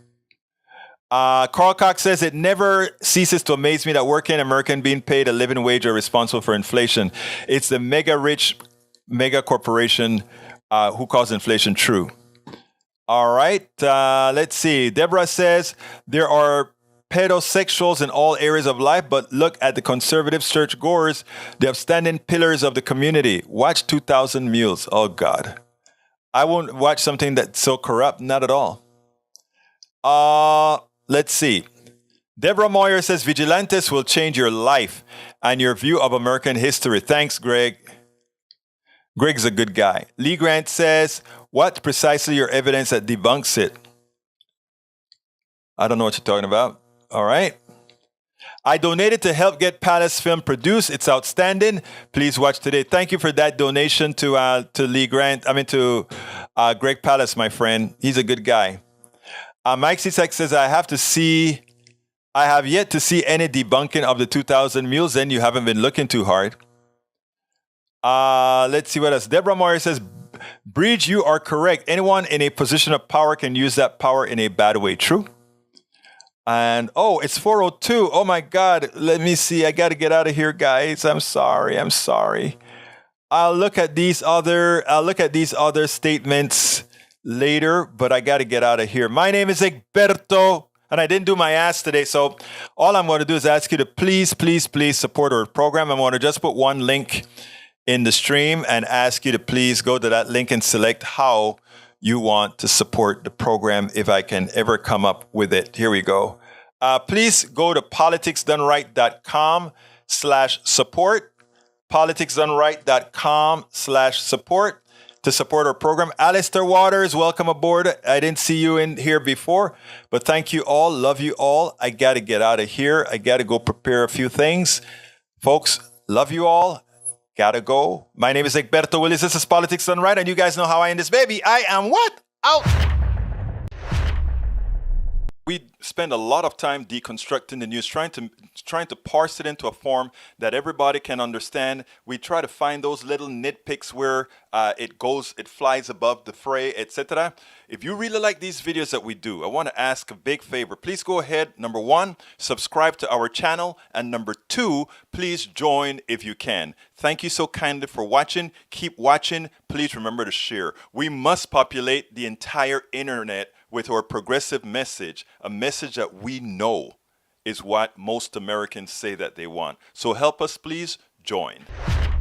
Carl Cox says, it never ceases to amaze me that working American being paid a living wage are responsible for inflation. It's the mega rich, mega corporation who cause inflation true. All right, let's see. Deborah says, there are pedosexuals in all areas of life, but look at the conservative churchgoers, the upstanding pillars of the community. Watch 2,000 Mules. Oh, God. I won't watch something that's so corrupt. Not at all. Let's see. Deborah Moyer says, vigilantes will change your life and your view of American history. Thanks, Greg. Greg's a good guy. Lee Grant says, what precisely your evidence that debunks it? I don't know what you're talking about. All right. I donated to help get Palace film produced. It's outstanding. Please watch today. Thank you for that donation to Lee Grant. to Greg Palace, my friend. He's a good guy. Mike Cisak says, I have yet to see any debunking of the 2,000 Mules. Then you haven't been looking too hard. Let's see what else. Deborah Moyer says, Bridge, you are correct. Anyone in a position of power can use that power in a bad way. True. And, it's 4:02. Oh, my God. Let me see. I got to get out of here, guys. I'm sorry. I'll look at these other statements later, but I got to get out of here. My name is Egberto, and I didn't do my ass today. So all I'm going to do is ask you to please support our program. I'm going to just put one link in the stream and ask you to please go to that link and select how you want to support the program, if I can ever come up with it. Here we go. Please go to politicsdoneright.com/support. politicsdoneright.com/support to support our program. Alistair Waters, welcome aboard. I didn't see you in here before, but thank you all. Love you all. I got to get out of here. I got to go prepare a few things. Folks, love you all. Gotta go. My name is Egberto Willis. This is Politics Done Right, and you guys know how I end this baby. I am what? Out. spend a lot of time deconstructing the news, trying to parse it into a form that everybody can understand. We try to find those little nitpicks where it flies above the fray, etc. If you really like these videos that we do, I want to ask a big favor. Please go ahead, number 1, subscribe to our channel, and number 2, please join if you can. Thank you so kindly for watching. Keep watching. Please remember to share. We must populate the entire internet with our progressive message, a message that we know is what most Americans say that they want. So help us, please join.